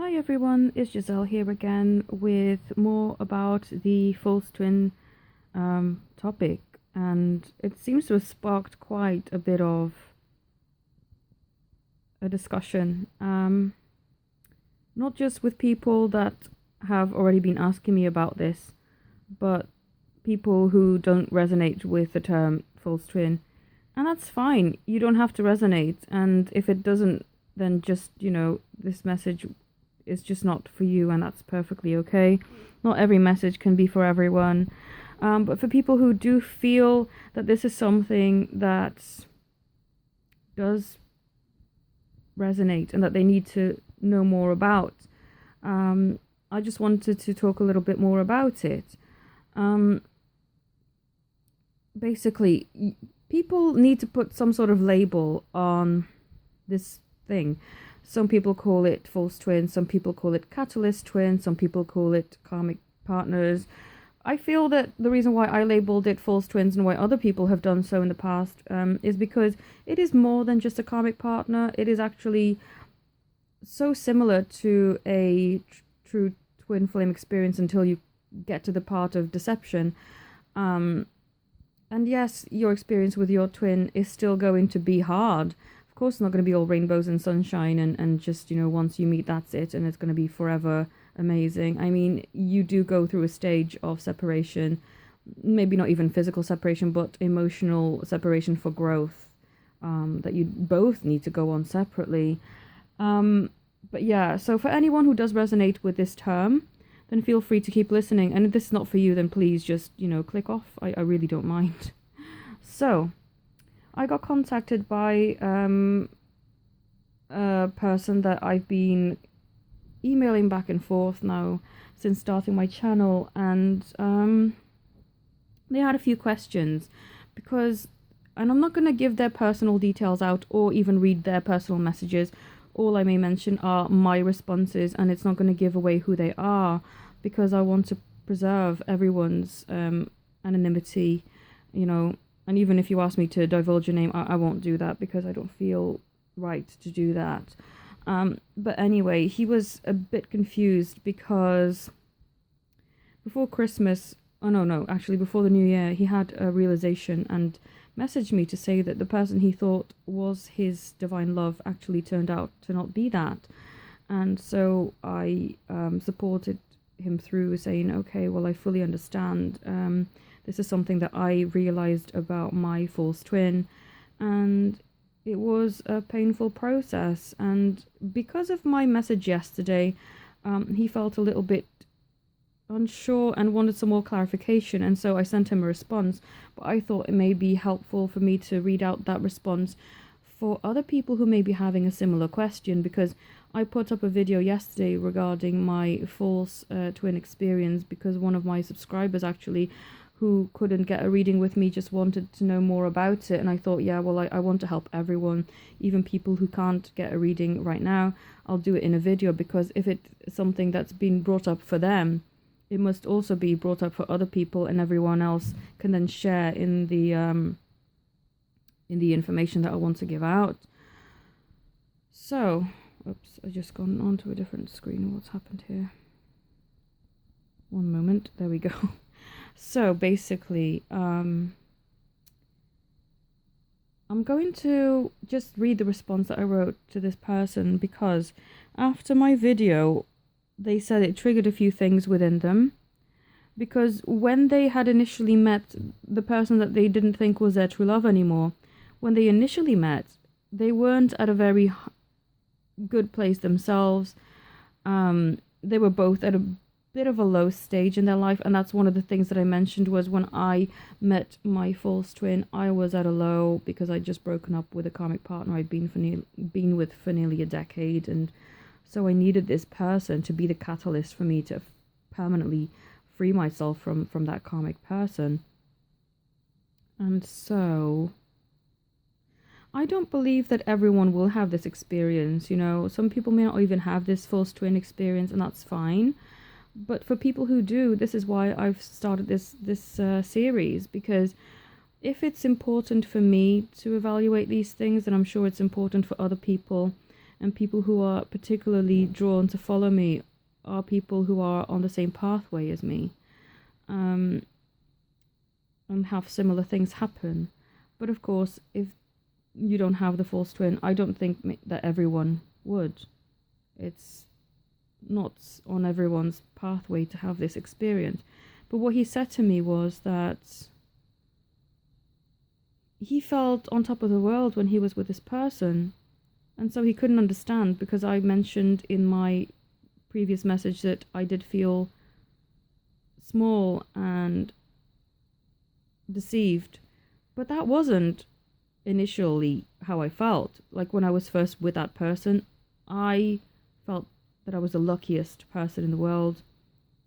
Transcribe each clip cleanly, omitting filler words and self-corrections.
Hi everyone, it's Giselle here again with more about the false twin topic, and it seems to have sparked quite a bit of a discussion. Not just with people that have already been asking me about this, but people who don't resonate with the term false twin. And that's fine. You don't have to resonate. And if it doesn't, then just, this message is just not for you, and that's perfectly okay. Not every message can be for everyone. But for people who do feel that this is something that does resonate and that they need to know more about, I just wanted to talk a little bit more about it. Basically, people need to put some sort of label on this thing. Some people call it false twin, some people call it catalyst twin, some people call it karmic partners. I feel that the reason why I labeled it false twins and why other people have done so in the past is because it is more than just a karmic partner. It is actually so similar to a true twin flame experience until you get to the part of deception. And yes, your experience with your twin is still going to be hard. Of course, it's not going to be all rainbows and sunshine and just, once you meet, that's it, and it's going to be forever amazing. I mean, you do go through a stage of separation, maybe not even physical separation, but emotional separation for growth, that you both need to go on separately. But yeah, so for anyone who does resonate with this term, then feel free to keep listening. And if this is not for you, then please just, click off. I really don't mind. So, I got contacted by a person that I've been emailing back and forth now since starting my channel, and they had a few questions and I'm not going to give their personal details out or even read their personal messages. All I may mention are my responses, and it's not going to give away who they are because I want to preserve everyone's anonymity, and even if you ask me to divulge your name, I won't do that because I don't feel right to do that. But anyway, he was a bit confused because before Christmas, actually before the New Year, he had a realization and messaged me to say that the person he thought was his divine love actually turned out to not be that. And so I supported him through saying, okay, well, I fully understand. This is something that I realized about my false twin, and it was a painful process. And because of my message yesterday, he felt a little bit unsure and wanted some more clarification, and so I sent him a response. But I thought it may be helpful for me to read out that response for other people who may be having a similar question, because I put up a video yesterday regarding my false twin experience because one of my subscribers actually, who couldn't get a reading with me, just wanted to know more about it. And I thought, yeah, well, I want to help everyone, even people who can't get a reading right now. I'll do it in a video, because if it's something that's been brought up for them, it must also be brought up for other people, and everyone else can then share in the information that I want to give out. So, oops, I just gone onto a different screen. What's happened here? One moment. There we go. So basically, I'm going to just read the response that I wrote to this person, because after my video, they said it triggered a few things within them. Because when they had initially met the person that they didn't think was their true love anymore, when they initially met, they weren't at a very good place themselves. They were both at a bit of a low stage in their life, and that's one of the things that I mentioned was when I met my false twin, I was at a low because I'd just broken up with a karmic partner I'd been with for nearly a decade, and so I needed this person to be the catalyst for me to permanently free myself from that karmic person. And so I don't believe that everyone will have this experience. Some people may not even have this false twin experience, and that's fine. But for people who do, this is why I've started this series, because if it's important for me to evaluate these things, then I'm sure it's important for other people. And people who are particularly drawn to follow me are people who are on the same pathway as me, and have similar things happen. But of course, if you don't have the false twin, I don't think that everyone would. It's not on everyone's pathway to have this experience. But what he said to me was that he felt on top of the world when he was with this person. And so he couldn't understand, because I mentioned in my previous message that I did feel small and deceived. But that wasn't initially how I felt. Like when I was first with that person, I felt that I was the luckiest person in the world,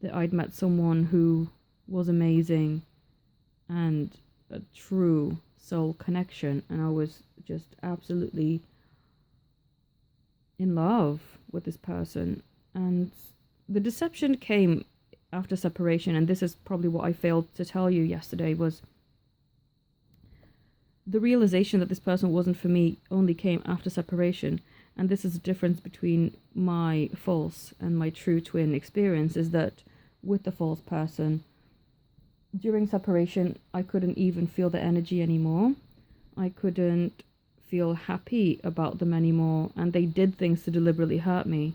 that I'd met someone who was amazing and a true soul connection, and I was just absolutely in love with this person. And the deception came after separation, and this is probably what I failed to tell you yesterday, was the realization that this person wasn't for me only came after separation. And this is the difference between my false and my true twin experience, is that with the false person, during separation, I couldn't even feel the energy anymore. I couldn't feel happy about them anymore, and they did things to deliberately hurt me.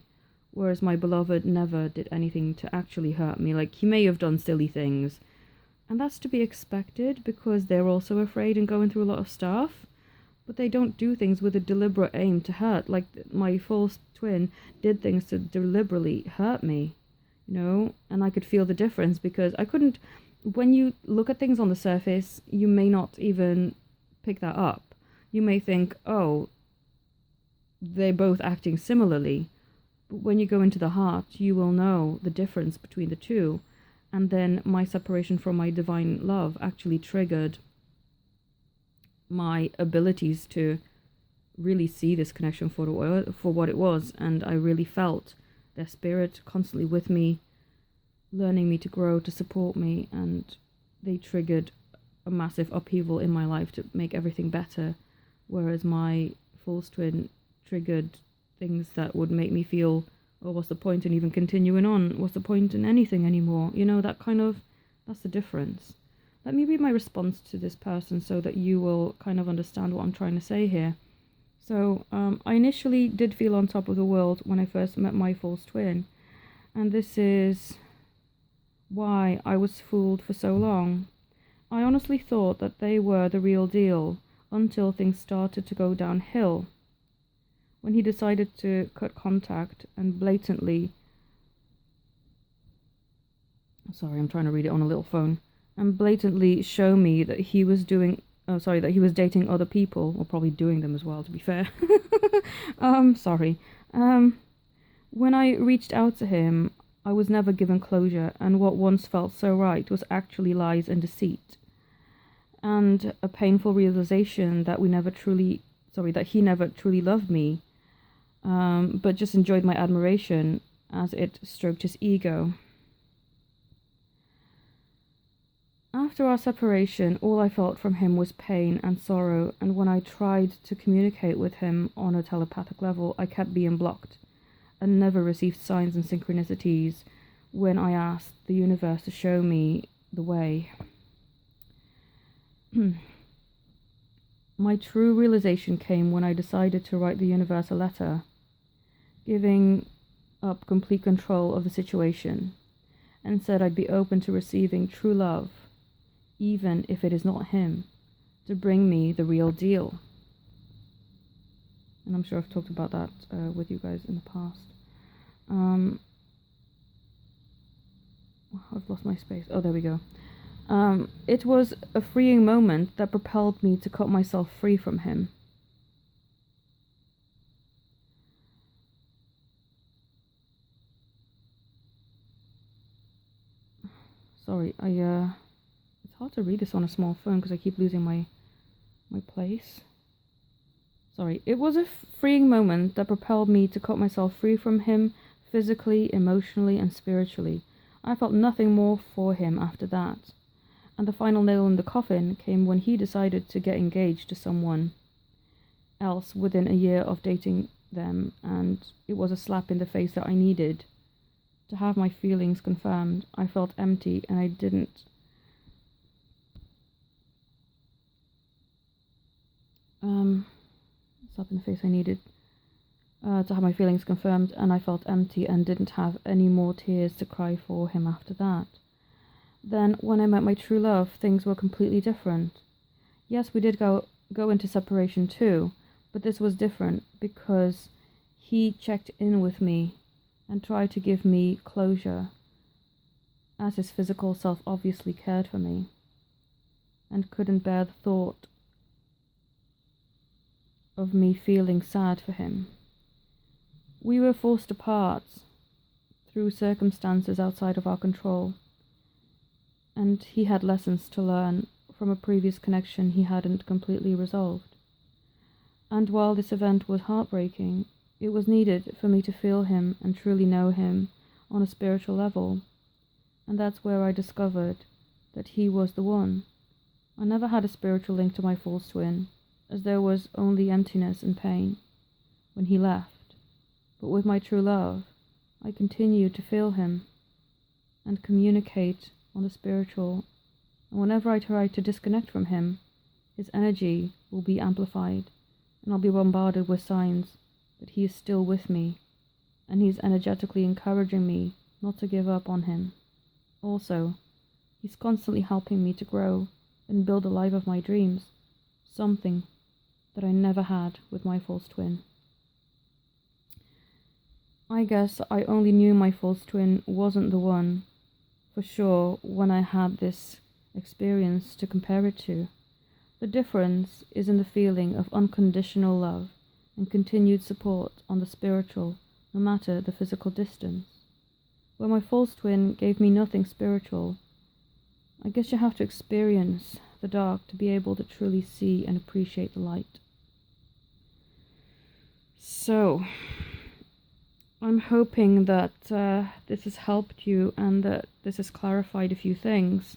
Whereas my beloved never did anything to actually hurt me. Like, he may have done silly things, and that's to be expected because they're also afraid and going through a lot of stuff. But they don't do things with a deliberate aim to hurt. Like, my false twin did things to deliberately hurt me, and I could feel the difference, because I couldn't, when you look at things on the surface, you may not even pick that up. You may think, oh, they're both acting similarly. But when you go into the heart, you will know the difference between the two. And then my separation from my divine love actually triggered my abilities to really see this connection for what it was. And I really felt their spirit constantly with me, learning me to grow, to support me. And they triggered a massive upheaval in my life to make everything better. Whereas my false twin triggered things that would make me feel, oh, what's the point in even continuing on? What's the point in anything anymore? That's the difference. Let me read my response to this person so that you will kind of understand what I'm trying to say here. So, I initially did feel on top of the world when I first met my false twin. And this is why I was fooled for so long. I honestly thought that they were the real deal until things started to go downhill. When he decided to cut contact and blatantly, sorry, I'm trying to read it on a little phone, and blatantly show me that he was that he was dating other people, or probably doing them as well, to be fair. When I reached out to him, I was never given closure, and what once felt so right was actually lies and deceit. And a painful realization that he never truly loved me, but just enjoyed my admiration as it stroked his ego. After our separation, all I felt from him was pain and sorrow, and when I tried to communicate with him on a telepathic level, I kept being blocked, and never received signs and synchronicities when I asked the universe to show me the way. My true realization came when I decided to write the universe a letter, giving up complete control of the situation, and said I'd be open to receiving true love, even if it is not him, to bring me the real deal. And I'm sure I've talked about that with you guys in the past. I've lost my space. Oh, there we go. It was a freeing moment that propelled me to cut myself free from him. Sorry, it's hard to read this on a small phone because I keep losing my place. Sorry, it was a freeing moment that propelled me to cut myself free from him, physically, emotionally, and spiritually. I felt nothing more for him after that. And the final nail in the coffin came when he decided to get engaged to someone else within a year of dating them, and it was a slap in the face that I needed to have my feelings confirmed. I felt empty, and I didn't slap in the face I needed to have my feelings confirmed, and I felt empty and didn't have any more tears to cry for him after that. Then, when I met my true love, things were completely different. Yes, we did go into separation too, but this was different because he checked in with me and tried to give me closure, as his physical self obviously cared for me and couldn't bear the thought of me feeling sad for him. We were forced apart through circumstances outside of our control, and he had lessons to learn from a previous connection he hadn't completely resolved. And while this event was heartbreaking, it was needed for me to feel him and truly know him on a spiritual level. And that's where I discovered that he was the one. I never had a spiritual link to my false twin, as there was only emptiness and pain when he left. But with my true love, I continued to feel him and communicate on the spiritual, and whenever I try to disconnect from him, his energy will be amplified, and I'll be bombarded with signs that he is still with me, and he's energetically encouraging me not to give up on him. Also, he's constantly helping me to grow and build the life of my dreams, something that I never had with my false twin. I guess I only knew my false twin wasn't the one for sure when I had this experience to compare it to. The difference is in the feeling of unconditional love and continued support on the spiritual, no matter the physical distance. Where my false twin gave me nothing spiritual, I guess you have to experience the dark to be able to truly see and appreciate the light. So, I'm hoping that this has helped you and that this has clarified a few things.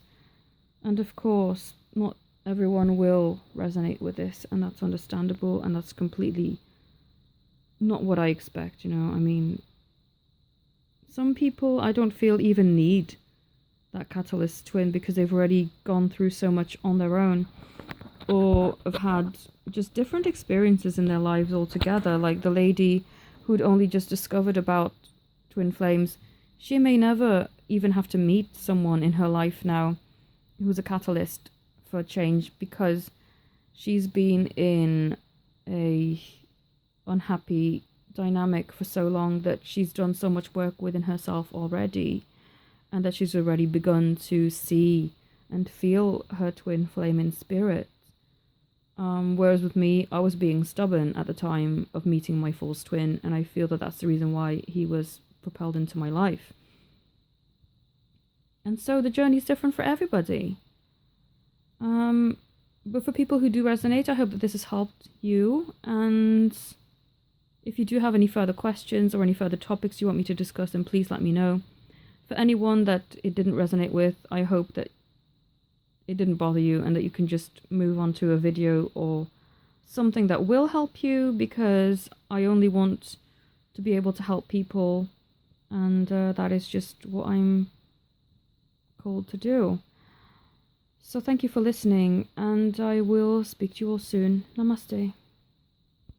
And of course, not everyone will resonate with this, and that's understandable, and that's completely not what I expect, I mean, some people I don't feel even need that catalyst twin because they've already gone through so much on their own, or have had just different experiences in their lives altogether. Like the lady who'd only just discovered about twin flames, she may never even have to meet someone in her life now who's a catalyst for change, because she's been in a unhappy dynamic for so long that she's done so much work within herself already, and that she's already begun to see and feel her twin flame in spirit. Whereas with me, I was being stubborn at the time of meeting my false twin, and I feel that that's the reason why he was propelled into my life. And so the journey is different for everybody. But for people who do resonate, I hope that this has helped you. And if you do have any further questions or any further topics you want me to discuss, then please let me know. For anyone that it didn't resonate with, I hope that it didn't bother you and that you can just move on to a video or something that will help you, because I only want to be able to help people, and that is just what I'm called to do. So thank you for listening, and I will speak to you all soon. Namaste.